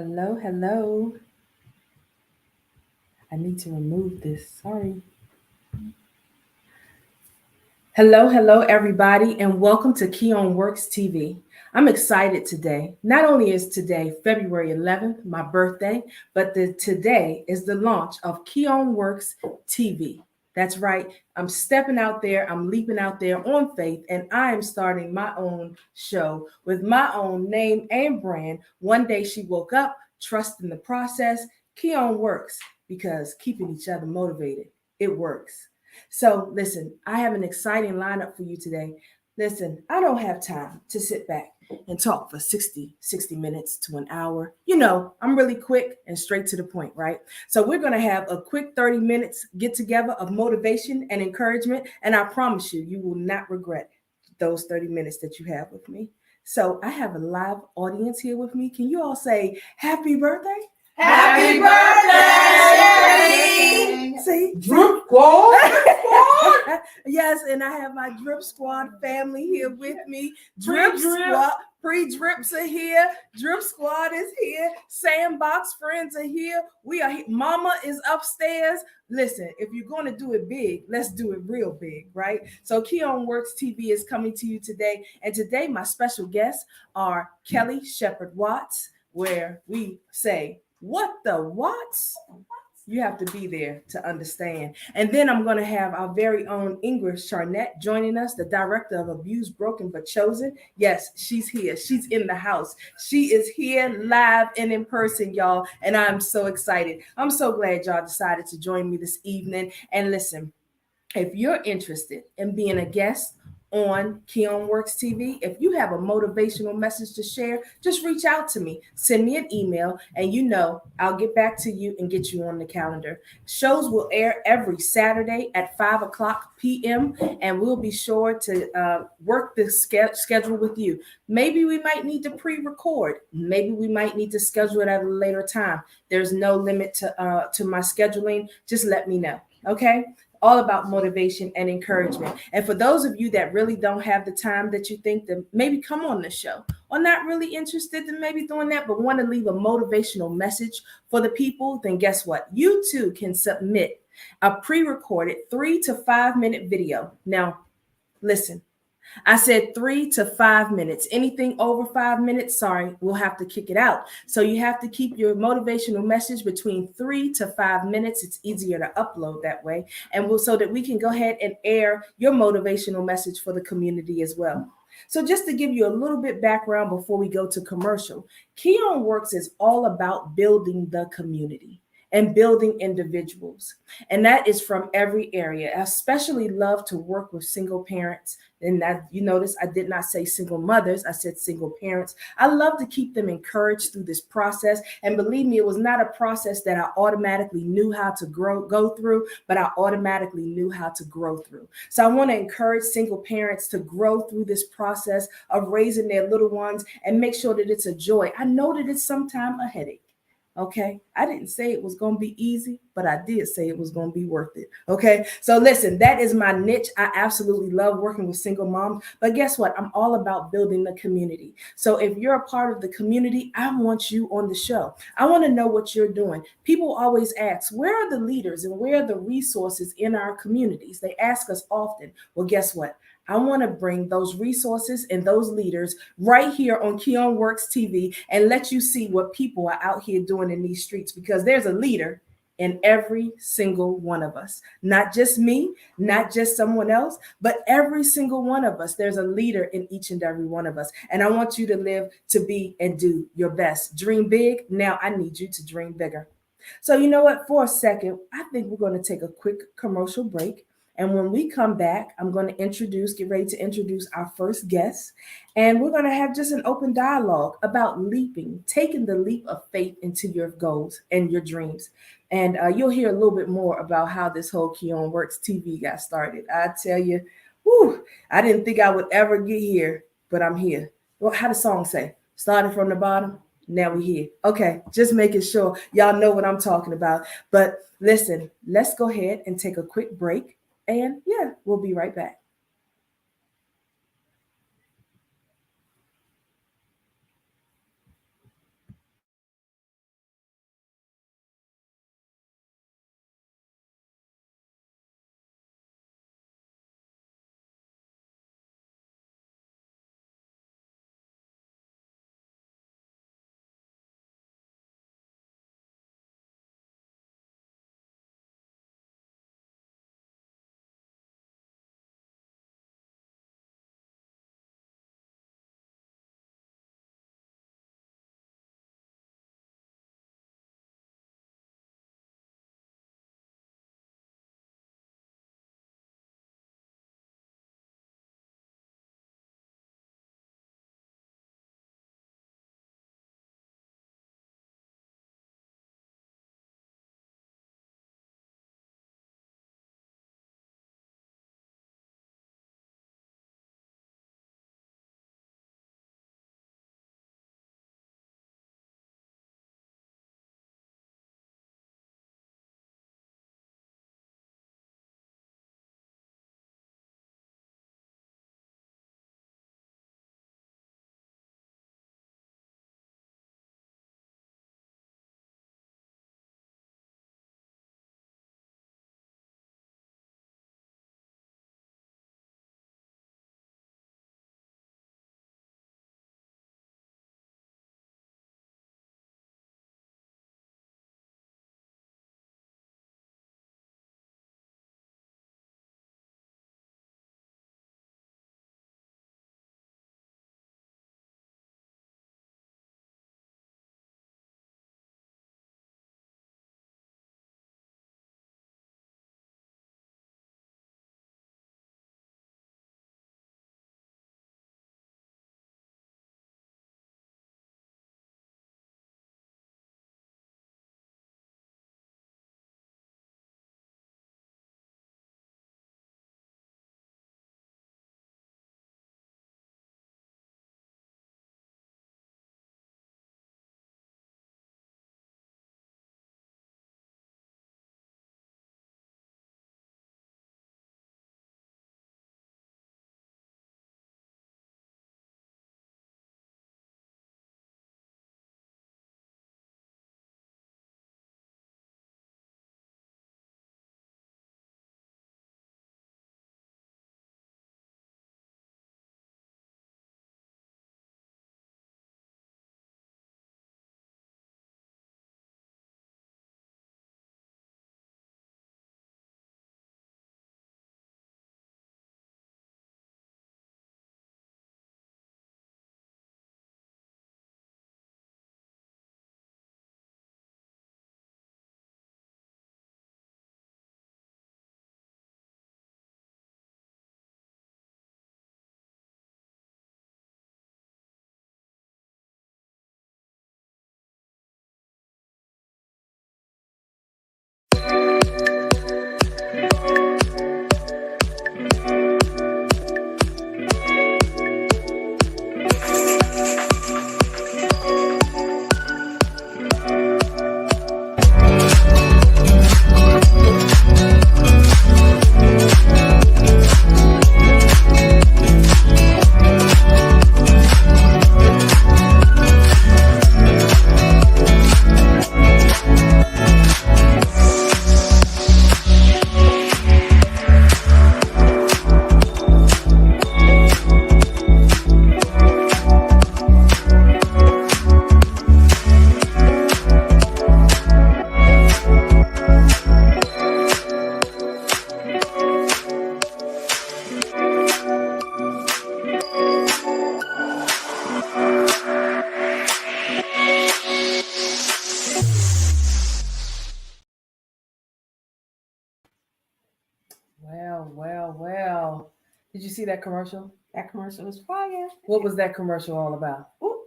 Hello, hello. I need to remove this. Sorry. Hello, hello, everybody, and welcome to KEOMworks TV. I'm excited today. Not only is today February 11th, my birthday, but today is the launch of KEOMworks TV. That's right. I'm stepping out there, I'm leaping out there on faith, and I am starting my own show with my own name and brand. One day she woke up, trusting the process. Keon works because keeping each other motivated, it works. So, listen, I have an exciting lineup for you today. Listen, I don't have time to sit back and talk for 60 minutes to an hour. I'm really quick and straight to the point, right? So, we're going to have a quick 30 minutes get together of motivation and encouragement. And I promise you, you will not regret those 30 minutes that you have with me. So, I have a live audience here with me. Can you all say happy birthday? Happy birthday! See? Drip Squad! Yes, and I have my Drip Squad family here with me. Drip Squad, pre-drips are here. Drip Squad is here. Sandbox friends are here. We are here. Mama is upstairs. Listen, if you're going to do it big, let's do it real big, right? So KEOMworks TV is coming to you today. And today my special guests are Kelly Shepherd Watts, where we say, what the Watts? You have to be there to understand. And then I'm going to have our very own Engreath Scharnett joining us, the director of Abused, Broken, But Chosen. Yes, she's here. She's in the house. She is here live and in person, y'all. And I'm so excited. I'm so glad y'all decided to join me this evening. And listen, if you're interested in being a guest on KEOMworks TV, if you have a motivational message to share, just reach out to me. Send me an email, and I'll get back to you and get you on the calendar. Shows will air every Saturday at 5 o'clock p.m., and we'll be sure to work the schedule with you. Maybe we might need to pre-record. Maybe we might need to schedule it at a later time. There's no limit to my scheduling. Just let me know, okay? All about motivation and encouragement. And for those of you that really don't have the time that you think that maybe come on the show or not really interested in maybe doing that, but want to leave a motivational message for the people, then guess what? You too can submit a pre-recorded 3 to 5 minute video. Now, listen, I said 3 to 5 minutes. Anything over 5 minutes, sorry, we'll have to kick it out. So you have to keep your motivational message between 3 to 5 minutes. It's easier to upload that way. And so that we can go ahead and air your motivational message for the community as well. So just to give you a little bit background before we go to commercial, KEOMworks is all about building the community and building individuals. And that is from every area. I especially love to work with single parents. And that, you notice I did not say single mothers, I said single parents. I love to keep them encouraged through this process. And believe me, it was not a process that I automatically knew how to go through, but I automatically knew how to grow through. So I want to encourage single parents to grow through this process of raising their little ones and make sure that it's a joy. I know that it's sometimes a headache. Okay, I didn't say it was going to be easy, but I did say it was going to be worth it. Okay, so listen, that is my niche. I absolutely love working with single moms, but guess what? I'm all about building the community. So if you're a part of the community, I want you on the show. I want to know what you're doing. People always ask, where are the leaders and where are the resources in our communities? They ask us often. Well, guess what? I want to bring those resources and those leaders right here on KEOMworks TV and let you see what people are out here doing in these streets, because there's a leader in every single one of us. Not just me, not just someone else, but every single one of us. There's a leader in each and every one of us. And I want you to live, to be, and do your best. Dream big. Now I need you to dream bigger. So you know what? For a second, I think we're going to take a quick commercial break. And when we come back, I'm going to get ready to introduce our first guest. And we're going to have just an open dialogue about taking the leap of faith into your goals and your dreams. And you'll hear a little bit more about how this whole KEOMworks TV got started. I tell you, I didn't think I would ever get here, but I'm here. Well, how the song say? Started from the bottom. Now we're here. Okay, just making sure y'all know what I'm talking about. But listen, let's go ahead and take a quick break. And yeah, we'll be right back. Did you see that commercial? That commercial was fire. What was that commercial all about? Ooh,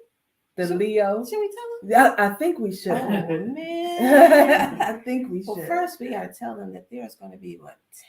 The should- Leo? Should we tell them? Yeah, I think we should. Oh, man. I think we should. Well, first we got to tell them that there's going to be,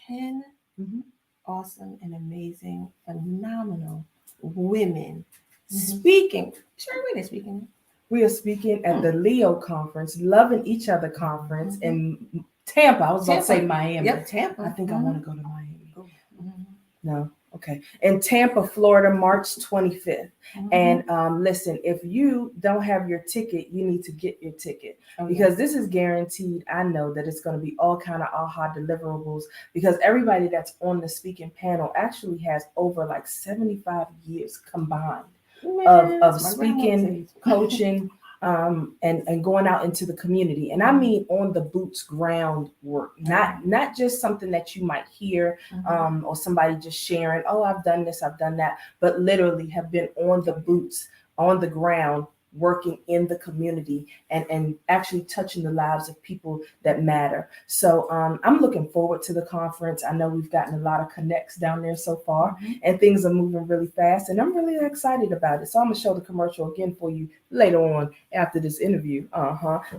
10 Mhm. awesome and amazing, phenomenal women Mm-hmm. speaking. Sure, when they're speaking. We are speaking at the Leo conference, Loving Each Other conference in Tampa. I was about to say Miami. Yep, Tampa. I think I want to go to Miami. Mhm. No. Okay. In Tampa, Florida, March 25th. Mhm. And listen, if you don't have your ticket, you need to get your ticket Oh, yeah. because this is guaranteed. I know that it's going to be all kind of aha deliverables because everybody that's on the speaking panel actually has over like 75 years combined Man, of that's my grandmother's speaking, age. coaching, and going out into the community. And I mean on the boots ground work, not just something that you might hear or somebody just sharing, oh, I've done this, I've done that, but literally have been on the boots, on the ground, working in the community and actually touching the lives of people that matter. So I'm looking forward to the conference. I know we've gotten a lot of connects down there so far and things are moving really fast and I'm really excited about it. So I'm gonna show the commercial again for you later on after this interview.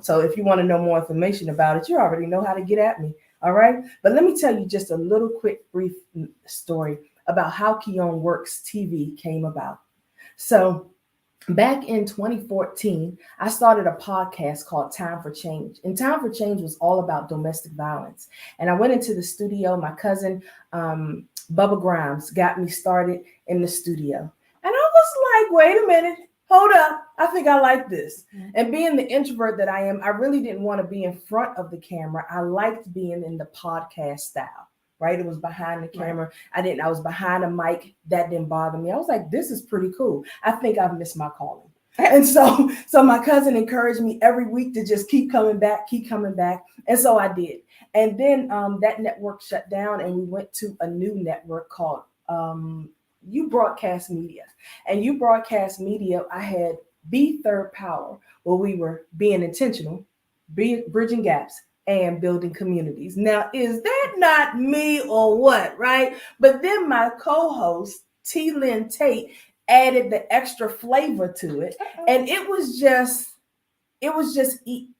So if you want to know more information about it, you already know how to get at me. All right. But let me tell you just a little quick brief story about how KEOMworks TV came about. So back in 2014, I started a podcast called Time for Change. And Time for Change was all about domestic violence. And I went into the studio. My cousin, Bubba Grimes, got me started in the studio. And I was like, wait a minute, hold up. I think I like this. And being the introvert that I am, I really didn't want to be in front of the camera. I liked being in the podcast style. Right? It was behind the camera. Right. I was behind a mic. That didn't bother me. I was like, this is pretty cool. I think I've missed my calling. And so my cousin encouraged me every week to just keep coming back. And so I did. And then that network shut down and we went to a new network called You Broadcast Media. And You Broadcast Media, I had Be Third Power, where we were being intentional, bridging gaps, and building communities. Now, is that not me or what, right? But then my co-host, T. Lynn Tate, added the extra flavor to it. And it was just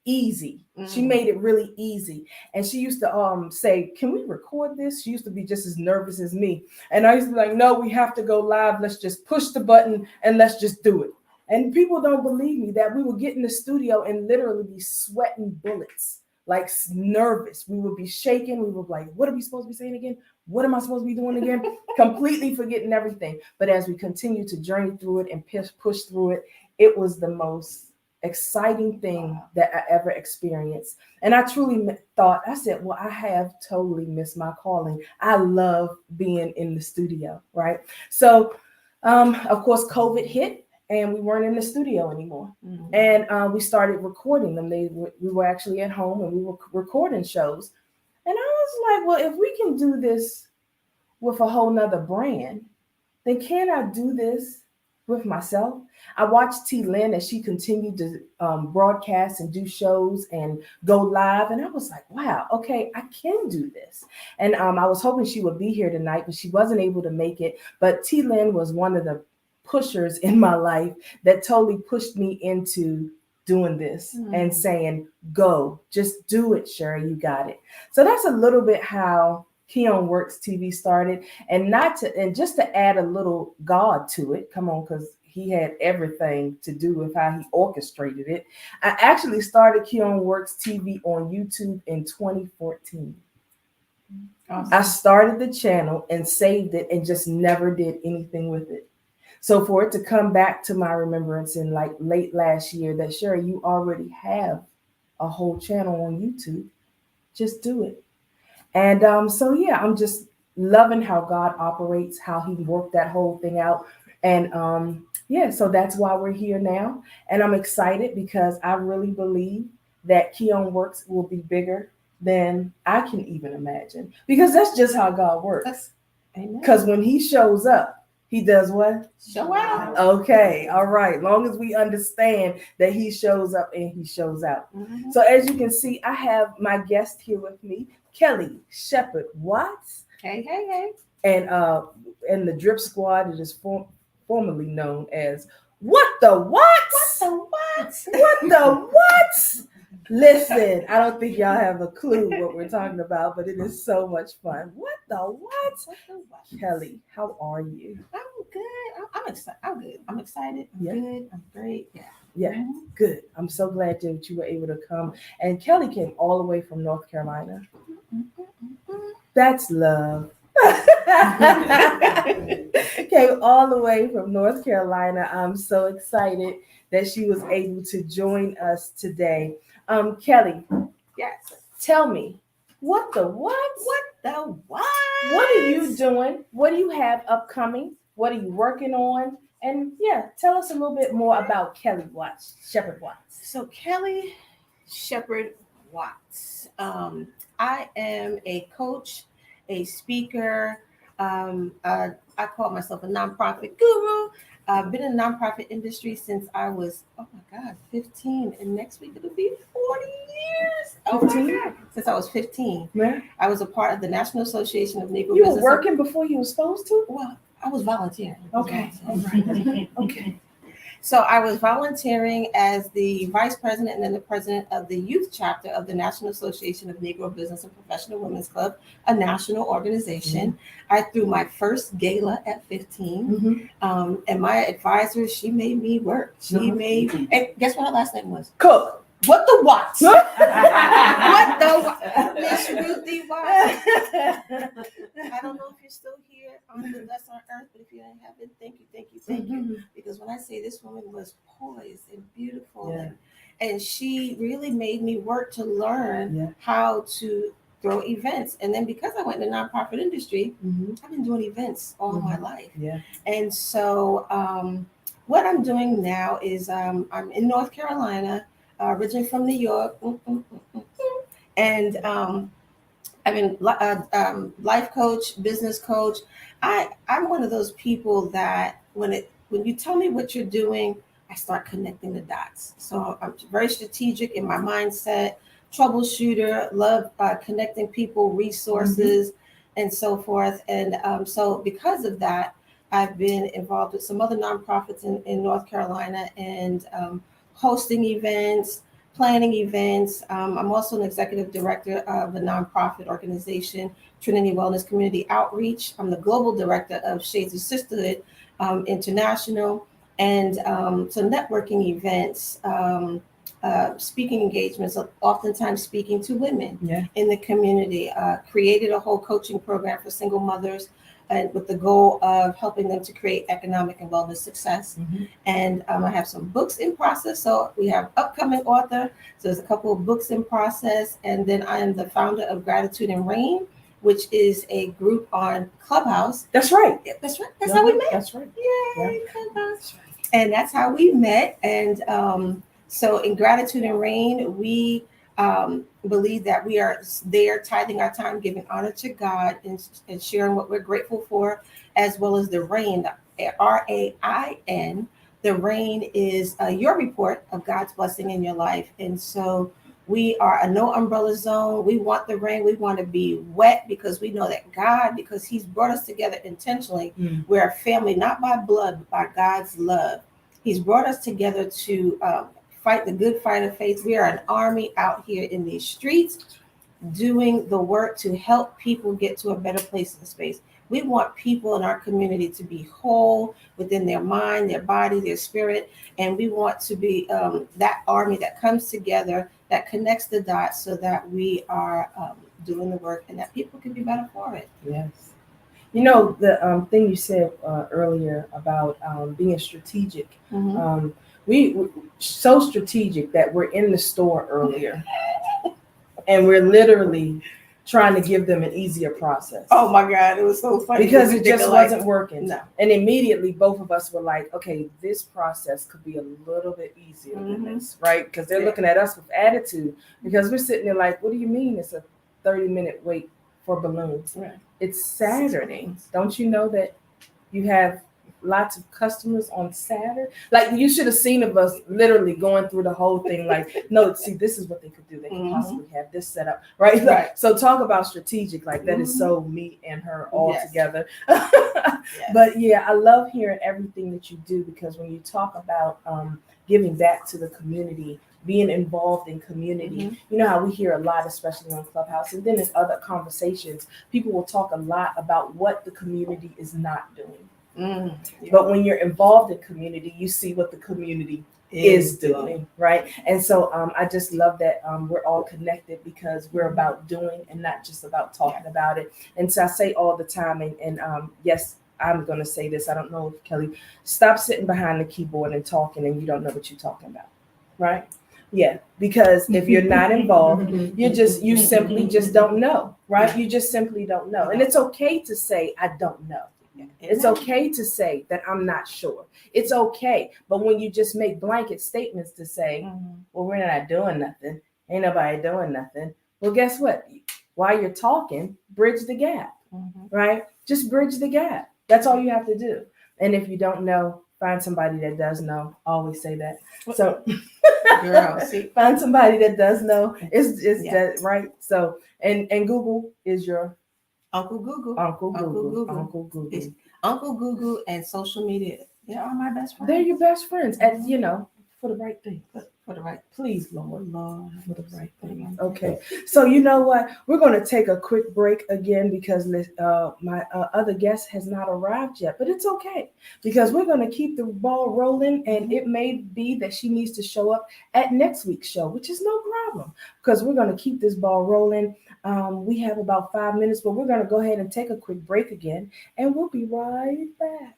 easy. She made it really easy. And she used to say, can we record this? She used to be just as nervous as me. And I used to be like, no, we have to go live. Let's just push the button and let's just do it. And people don't believe me that we would get in the studio and literally be sweating bullets. Like nervous. We would be shaking. We would be like, what are we supposed to be saying again? What am I supposed to be doing again? Completely forgetting everything. But as we continue to journey through it and push through it, it was the most exciting thing that I ever experienced. And I truly thought, I said, well, I have totally missed my calling. I love being in the studio, right? So, of course, COVID hit. And we weren't in the studio anymore. And we started recording them. We were actually at home and we were recording shows. And I was like, well, if we can do this with a whole nother brand, then can I do this with myself? I watched T. Lynn as she continued to broadcast and do shows and go live. And I was like, wow, okay, I can do this. And I was hoping she would be here tonight, but she wasn't able to make it. But T. Lynn was one of the pushers in my life that totally pushed me into doing this and saying, go, just do it, Sherry, you got it. So that's a little bit how KEOMworks TV started. And just to add a little God to it, come on, because he had everything to do with how he orchestrated it. I actually started KEOMworks TV on YouTube in 2014. Awesome. I started the channel and saved it and just never did anything with it. So for it to come back to my remembrance in like late last year that, sure, you already have a whole channel on YouTube, just do it. And so, yeah, I'm just loving how God operates, how he worked that whole thing out. And yeah, so that's why we're here now. And I'm excited because I really believe that KEOMworks will be bigger than I can even imagine, because that's just how God works. Because when he shows up, he does what? Show out. Okay. All right. Long as we understand that he shows up and he shows out. So as you can see, I have my guest here with me, Kelly Shepherd Watts. Hey. And the Drip Squad, it is formerly known as What the What? What the what? Listen, I don't think y'all have a clue what we're talking about, but it is so much fun. What the what? What the what? Kelly, how are you? I'm good. I'm excited. I'm good. I'm excited. I'm Yeah. good. I'm great. Yeah. Yeah, good. I'm so glad that you were able to come. And Kelly came all the way from North Carolina. That's love. Came all the way from North Carolina. I'm so excited that she was able to join us today. Kelly, Yes. tell me, what the what? What the what? What are you doing? What do you have upcoming? What are you working on? And yeah, tell us a little bit more about Kelly Watts, Shepherd Watts. So Kelly Shepherd Watts. I am a coach, a speaker. I call myself a nonprofit guru. I've been in the nonprofit industry since I was, 15. And next week it'll be 40 years. Oh 15? my God. Since I was 15. Yeah. I was a part of the National Association of Negro You Business. were working before you were supposed to? Well, I was volunteering. Okay. All right. Okay. So I was volunteering as the vice president and then the president of the youth chapter of the National Association of Negro Business and Professional Women's Club, a national organization. Mm-hmm. I threw my first gala at 15. Mm-hmm. And my advisor, she made me work. She made, and guess what her last name was? Cook. What the what? What the what? Miss Ruthie Watt. I don't know if you're still here on the dust on earth, but if you don't have it, thank you. Because when I say this woman was poised and beautiful, and she really made me work to learn how to throw events. And then because I went in the nonprofit industry, I've been doing events all my life. Yeah. And so what I'm doing now is I'm in North Carolina. Originally from New York, and I've been life coach, business coach. I'm one of those people that when you tell me what you're doing, I start connecting the dots. So I'm very strategic in my mindset, troubleshooter, love connecting people, resources, and so forth. And so because of that, I've been involved with some other nonprofits in North Carolina and hosting events, planning events. I'm also an executive director of a nonprofit organization, Trinity Wellness Community Outreach. I'm the global director of Shades of Sisterhood International, and so networking events, speaking engagements, oftentimes speaking to women in the community. Created a whole coaching program for single mothers, and with the goal of helping them to create economic and wellness success. And I have some books in process. So we have upcoming author. So there's a couple of books in process. And then I am the founder of Gratitude and Rain, which is a group on Clubhouse. That's right. That's right. That's how we met. That's right. Yay, Clubhouse. And that's how we met. And so in Gratitude and Rain, we believe that we are there tithing our time, giving honor to God and sharing what we're grateful for, as well as the rain, RAIN. The rain is your report of God's blessing in your life. And so we are a no umbrella zone. We want the rain. We want to be wet because we know that God, because he's brought us together intentionally, we're a family, not by blood, but by God's love. He's brought us together to fight the good fight of faith. We are an army out here in these streets doing the work to help people get to a better place in space. We want people in our community to be whole within their mind, their body, their spirit. And we want to be that army that comes together, that connects the dots so that we are doing the work and that people can be better for it. Yes. You know, the thing you said earlier about being strategic. We're so strategic that we're in the store earlier and we're literally trying to give them an easier process. Oh my God, it was so funny. Because it just wasn't working. No. And immediately both of us were like, okay, this process could be a little bit easier than this, right? Because they're looking at us with attitude because we're sitting there like, what do you mean it's a 30-minute wait for balloons? Right. It's Saturday. Don't you know that you have lots of customers on Saturday. Like you should have seen of us literally going through the whole thing. Like, no, see, this is what they could do. They could possibly have this set up, right? Right. So talk about strategic. Like that is so me and her all Yes. together. Yes. But yeah, I love hearing everything that you do, because when you talk about giving back to the community, being involved in community, you know how we hear a lot, especially on Clubhouse, and then in other conversations, people will talk a lot about what the community is not doing. But when you're involved in community, you see what the community is doing, right? And so I just love that we're all connected, because we're about doing and not just about talking about it. And so I say all the time, and yes, I'm going to say this. I don't know if Kelly, stop sitting behind the keyboard and talking and you don't know what you're talking about, right? Yeah, because if you're not involved, you simply just don't know, right? You just simply don't know. And it's okay to say, I don't know. It's okay to say that I'm not sure. It's okay. But when you just make blanket statements to say, well, we're not doing nothing, ain't nobody doing nothing. Well, guess what? While you're talking, bridge the gap, right? Just bridge the gap. That's all you have to do. And if you don't know, find somebody that does know. I always say that. So Girl, see, find somebody that does know. Is that right? So and Google is your Uncle Google. Uncle Uncle Google. Google. Uncle Google. It's Uncle Google and social media. They are my best friends. They're your best friends, and for the right thing. For the right. Please, Lord, for the right For the thing. right Okay, so you know what? We're going to take a quick break again, because my other guest has not arrived yet, but it's okay, because we're going to keep the ball rolling, and it may be that she needs to show up at next week's show, which is no problem, because we're going to keep this ball rolling. We have about 5 minutes, but we're going to go ahead and take a quick break again, and we'll be right back.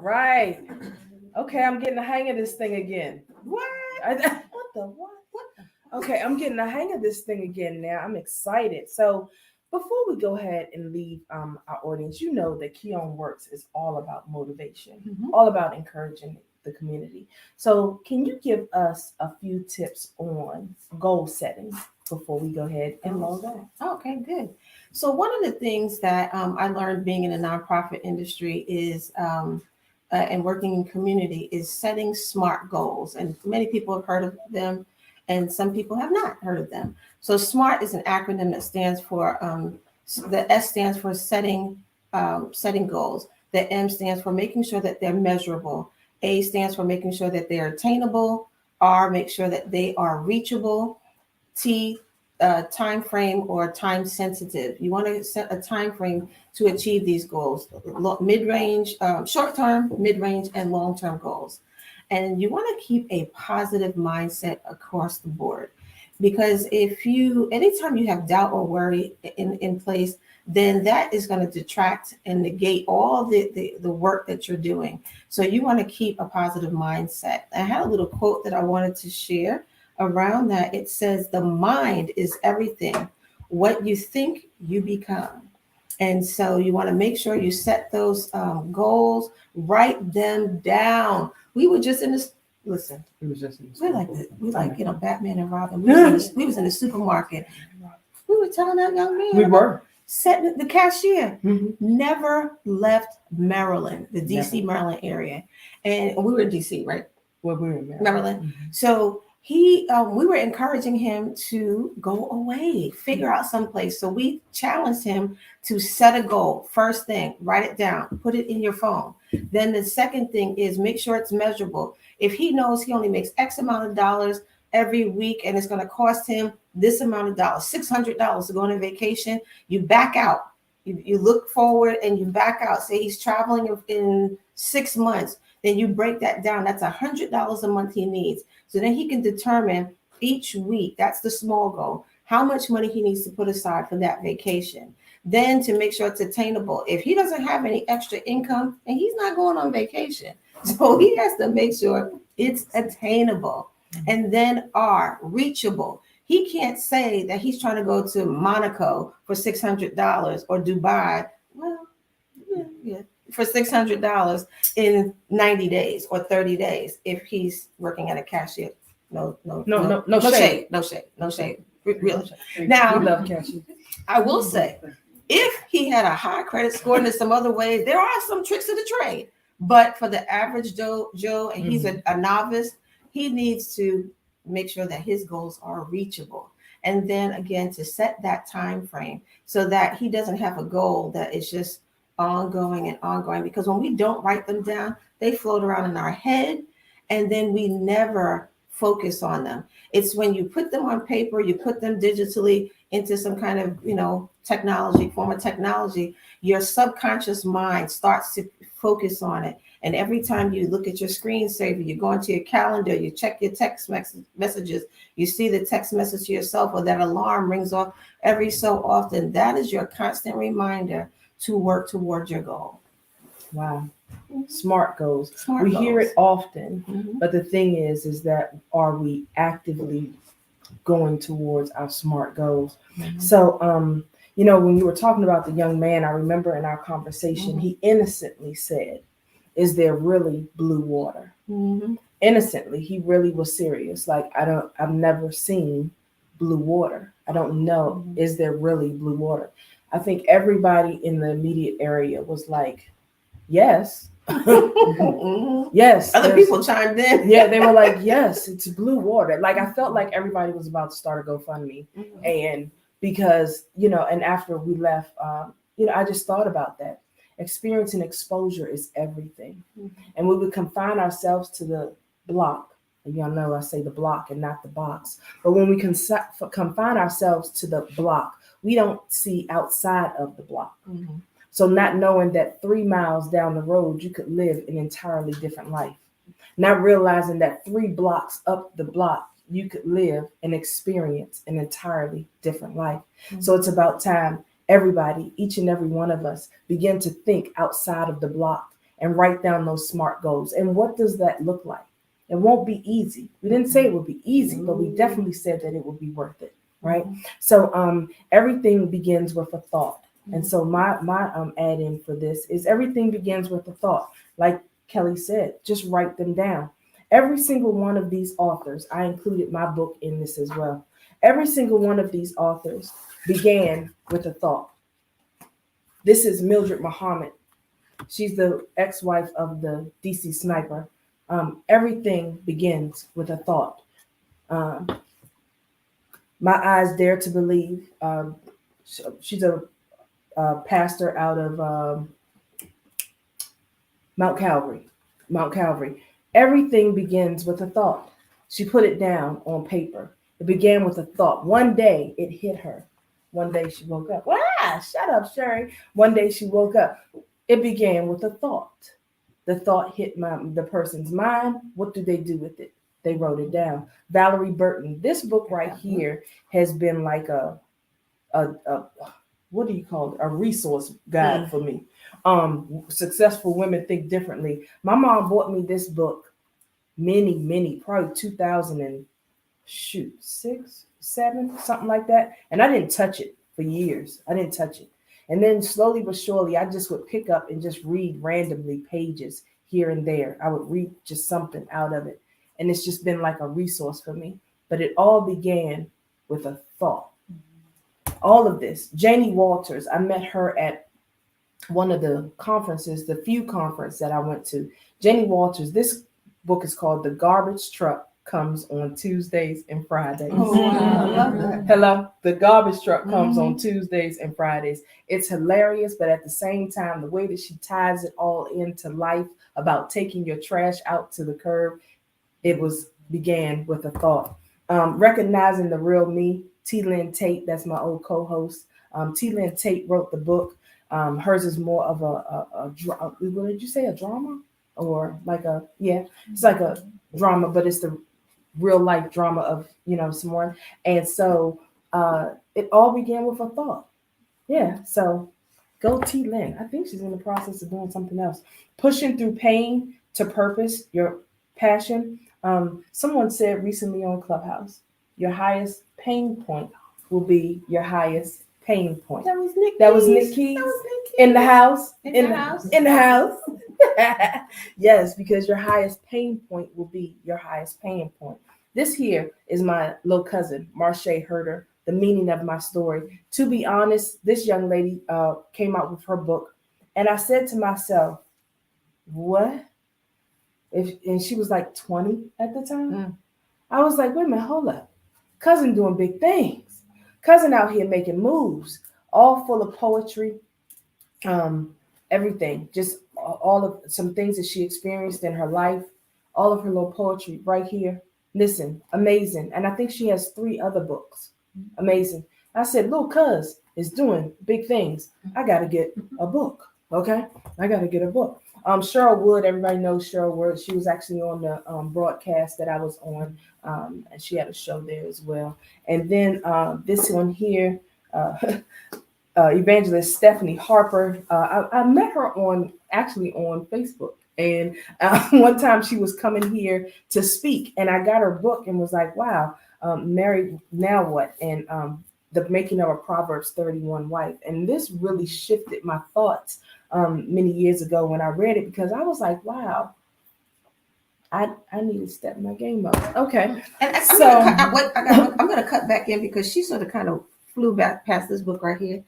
right. Okay, I'm getting the hang of this thing again. What? What the what? Okay, I'm getting the hang of this thing again now. I'm excited. So before we go ahead and leave our audience, you know that KEOMworks is all about motivation, all about encouraging the community. So can you give us a few tips on goal setting before we go ahead and log on? Okay, good. So one of the things that I learned being in the nonprofit industry is and working in community is setting SMART goals. And many people have heard of them and some people have not heard of them. So SMART is an acronym that stands for, the S stands for setting goals. The M stands for making sure that they're measurable. A stands for making sure that they're attainable. R, make sure that they are reachable. T, time frame or time sensitive. You want to set a time frame to achieve these goals, mid-range, short-term, mid-range, and long-term goals. And you want to keep a positive mindset across the board, because anytime you have doubt or worry in place, then that is going to detract and negate all the work that you're doing. So you want to keep a positive mindset. I had a little quote that I wanted to share around that. It says, the mind is everything. What you think, you become. And so you want to make sure you set those goals, write them down. We were just in this, listen, we like Batman and Robin. We was in the supermarket. We were telling that young man. We were. Setting the cashier never left Maryland, the DC, Maryland area. And we were in DC, right? Well, we were in Maryland. So we were encouraging him to go away, figure out someplace. So we challenged him to set a goal. First thing, write it down, put it in your phone. Then the second thing is make sure it's measurable. If he knows he only makes X amount of dollars every week and it's going to cost him this amount of dollars, $600 to go on a vacation, you back out. You look forward and you back out. Say he's traveling in 6 months. Then you break that down. That's $100 a month he needs. So then he can determine each week, that's the small goal, how much money he needs to put aside for that vacation. Then to make sure it's attainable. If he doesn't have any extra income, and he's not going on vacation, so he has to make sure it's attainable. And then R, reachable. He can't say that he's trying to go to Monaco for $600 or Dubai. Well, yeah. For $600 in 90 days or 30 days if he's working at a cashier. No shade. Really. Now, we love cashier. I will say, if he had a high credit score and in some other ways, there are some tricks of the trade. But for the average Joe, and he's a novice, he needs to make sure that his goals are reachable. And then again, to set that time frame so that he doesn't have a goal that is just ongoing, because when we don't write them down, they float around in our head and then we never focus on them. It's when you put them on paper, you put them digitally into some kind of form of technology, your subconscious mind starts to focus on it. And every time you look at your screensaver, you go into your calendar, you check your text messages, you see the text message to yourself, or that alarm rings off every so often. That is your constant reminder to work towards your goal. Wow. SMART goals. We hear it often, but the thing is that are we actively going towards our SMART goals? So, when you were talking about the young man, I remember in our conversation, he innocently said, is there really blue water? Innocently, he really was serious. Like, I've never seen blue water. I don't know. Is there really blue water? I think everybody in the immediate area was like, yes. Yes. Other people chimed in. Yeah, they were like, yes, it's blue water. Like, I felt like everybody was about to start a GoFundMe. And because, and after we left, I just thought about that. Experience and exposure is everything. And we would confine ourselves to the block. And y'all know I say the block and not the box. But when we confine ourselves to the block, we don't see outside of the block. So not knowing that 3 miles down the road, you could live an entirely different life. Not realizing that 3 blocks up the block, you could live and experience an entirely different life. So it's about time everybody, each and every one of us, begin to think outside of the block and write down those SMART goals. And what does that look like? It won't be easy. We didn't say it would be easy, but we definitely said that it would be worth it, right? So everything begins with a thought. And so my add-in for this is everything begins with a thought. Like Kelly said, just write them down. Every single one of these authors, I included my book in this as well. Every single one of these authors began with a thought. This is Mildred Muhammad. She's the ex-wife of the DC sniper. Everything begins with a thought. My Eyes Dare to Believe. She's a pastor out of Mount Calvary. Everything begins with a thought. She put it down on paper. It began with a thought. One day it hit her. One day she woke up. Shut up, Sherry. One day she woke up. It began with a thought. The thought hit the person's mind. What do they do with it? They wrote it down. Valerie Burton. This book right here has been like a what do you call it? A resource guide for me. Successful Women Think Differently. My mom bought me this book probably 2006, 7, something like that. And I didn't touch it for years. I didn't touch it. And then slowly but surely, I just would pick up and just read randomly pages here and there. I would read just something out of it. And it's just been like a resource for me. But it all began with a thought. All of this. Janie Walters, I met her at one of the conferences, the few conference that I went to. Janie Walters, this book is called The Garbage Truck Comes on Tuesdays and Fridays. Oh, I love that. Hello? The Garbage Truck Comes on Tuesdays and Fridays. It's hilarious, but at the same time, the way that she ties it all into life about taking your trash out to the curb, began with a thought. Recognizing the Real Me, T. Lynn Tate, that's my old co-host. T. Lynn Tate wrote the book. Hers is more of what did you say, a drama? Or like it's like a drama, but it's the real life drama of, someone. And so it all began with a thought. Yeah, so go T. Lynn. I think she's in the process of doing something else. Pushing through pain to purpose, your passion. Someone said recently on Clubhouse, your highest pain point will be your highest pain point. That was Nick. That was Nick Keys. In the house. In the house. In the house. Yes, because your highest pain point will be your highest pain point. This here is my little cousin, Marche Herder, The Meaning of My Story. To be honest, this young lady came out with her book, and I said to myself, what? And she was like 20 at the time. I was like, wait a minute, hold up. Cousin doing big things. Cousin out here making moves, all full of poetry, everything, just all of some things that she experienced in her life, all of her little poetry right here. Listen, amazing. And I think she has 3 other books. Amazing. I said, little cuz is doing big things. I got to get a book. Okay. I got to get a book. Cheryl Wood, everybody knows Cheryl Wood. She was actually on the broadcast that I was on, and she had a show there as well. And then this one here, Evangelist Stephanie Harper. I met her on Facebook. And one time she was coming here to speak, and I got her book and was like, wow, married, now what? And the making of a Proverbs 31 wife. And this really shifted my thoughts many years ago when I read it, because I was like, wow, I need to step my game up. Okay. And I'm going to cut back in because she sort of kind of flew back past this book right here.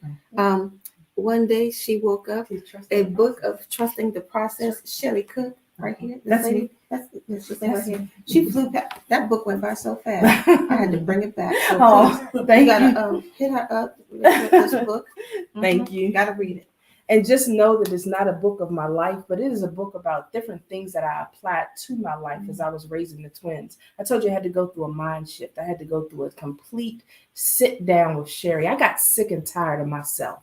One day she woke up, a book of Trusting the Process, Shelley Cook, right here. That's me. That's right here. She flew past. That book went by so fast. I had to bring it back. So thank you gotta hit her up with this book. Thank you. Gotta read it. And just know that it's not a book of my life, but it is a book about different things that I applied to my life as I was raising the twins. I told you I had to go through a mind shift. I had to go through a complete sit down with Sherry. I got sick and tired of myself.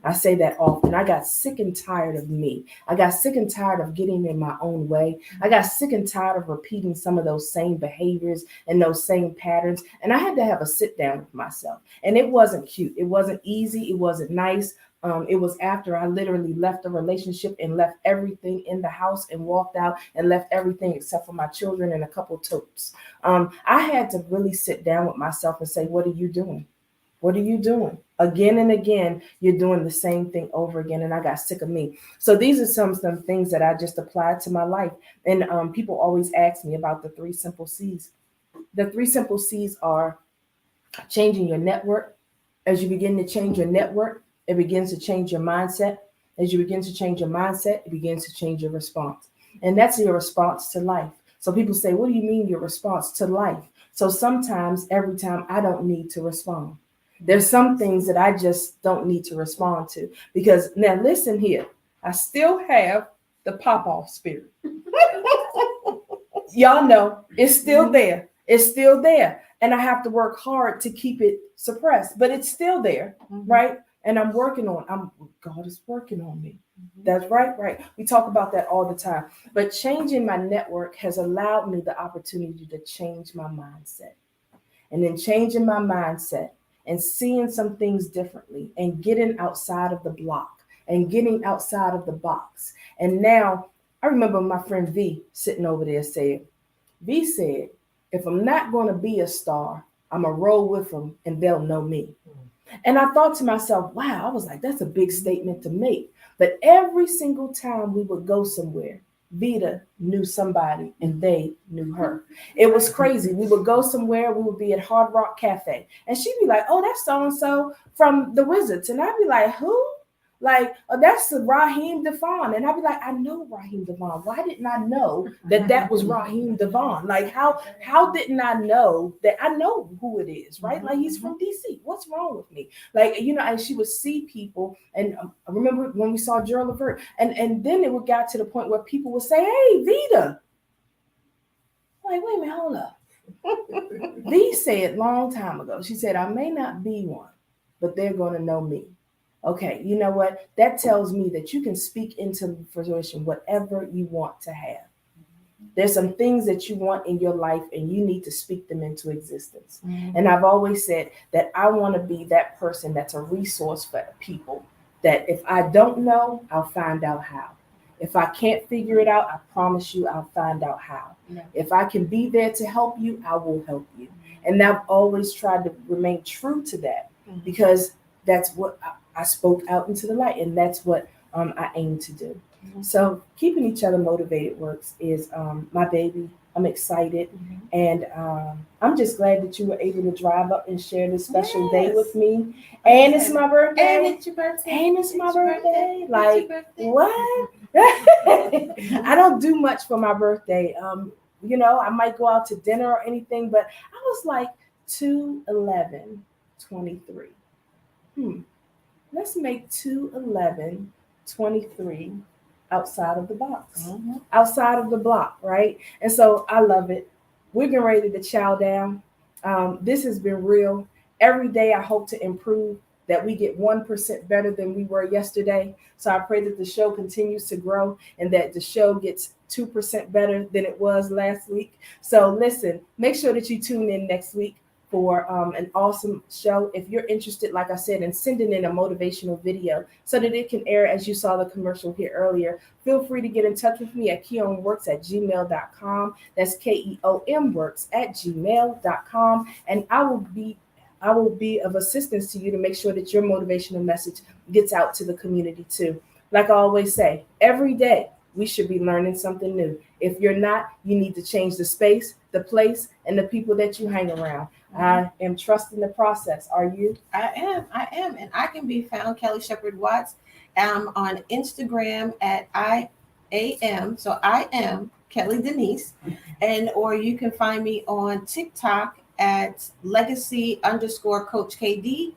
I say that often. I got sick and tired of me. I got sick and tired of getting in my own way. I got sick and tired of repeating some of those same behaviors and those same patterns. And I had to have a sit down with myself. And it wasn't cute. It wasn't easy. It wasn't nice. It was after I literally left the relationship and left everything in the house and walked out and left everything except for my children and a couple totes. I had to really sit down with myself and say, what are you doing? What are you doing? Again and again, you're doing the same thing over again. And I got sick of me. So these are some things that I just applied to my life. And people always ask me about the 3 simple C's. The 3 simple C's are changing your network. As you begin to change your network, it begins to change your mindset. As you begin to change your mindset, it begins to change your response. And that's your response to life. So people say, what do you mean your response to life? So sometimes, every time, I don't need to respond. There's some things that I just don't need to respond to. Because now listen here, I still have the pop-off spirit. Y'all know it's still there. It's still there. And I have to work hard to keep it suppressed, but it's still there, right? And I'm working on, God is working on me. That's right. We talk about that all the time. But changing my network has allowed me the opportunity to change my mindset. And then changing my mindset and seeing some things differently and getting outside of the block and getting outside of the box. And now I remember my friend V sitting over there saying, V said, if I'm not going to be a star, I'm going to roll with them and they'll know me. And I thought to myself, wow, I was like, that's a big statement to make. But every single time we would go somewhere, Vita knew somebody and they knew her. It was crazy. We would go somewhere, we would be at Hard Rock Cafe, and she'd be like, oh, that's so-and-so from the Wizards. And I'd be like, who? Like, oh, that's Raheem Devon. And I'd be like, I know Raheem Devon. Why didn't I know that was Raheem Devon? Like, how didn't I know that? I know who it is, right? Like, he's from DC. What's wrong with me? Like, and she would see people. And I remember when we saw Gerald Levert. And then it got to the point where people would say, hey, Vita. Like, wait a minute, hold up. V said long time ago, she said, I may not be one, but they're going to know me. Okay, you know what? That tells me that you can speak into fruition whatever you want to have. There's some things that you want in your life and you need to speak them into existence. And I've always said that I want to be that person that's a resource for people, that if I don't know, I'll find out how. If I can't figure it out, I promise you I'll find out how. If I can be there to help you, I will help you. And I've always tried to remain true to that because that's what I spoke out into the light, and that's what I aim to do. So keeping each other motivated works is my baby. I'm excited, and I'm just glad that you were able to drive up and share this special day with me. And it's my birthday. And it's your birthday. And it's my birthday. Like, what? I don't do much for my birthday. I might go out to dinner or anything, but I was like 2/11/23. Let's make 2/11/23 outside of the box, outside of the block, right? And so I love it. We're getting ready to chow down. This has been real. Every day I hope to improve, that we get 1% better than we were yesterday. So I pray that the show continues to grow and that the show gets 2% better than it was last week. So listen, make sure that you tune in next week for an awesome show. If you're interested, like I said, in sending in a motivational video so that it can air as you saw the commercial here earlier, feel free to get in touch with me at KEOMworks@gmail.com. That's KEOMworks@gmail.com. And I will be of assistance to you to make sure that your motivational message gets out to the community too. Like I always say, every day we should be learning something new. If you're not, you need to change the space, the place, and the people that you hang around. I am trusting the process. Are you? I am. And I can be found, Kelly Shepherd Watts, on Instagram at I am Kelly Denise. Or you can find me on TikTok at legacy_Coach KD.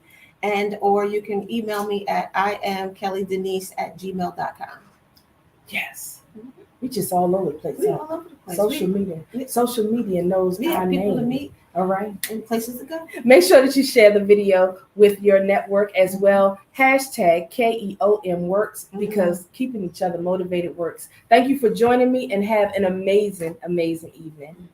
Or you can email me at iamkellydenise@gmail.com. Yes. We just all over the place. We're all over the place. Social media knows we our have people name. to meet. All right. And places to go. Make sure that you share the video with your network as well. Hashtag KEOMworks, because keeping each other motivated works. Thank you for joining me and have an amazing, amazing evening.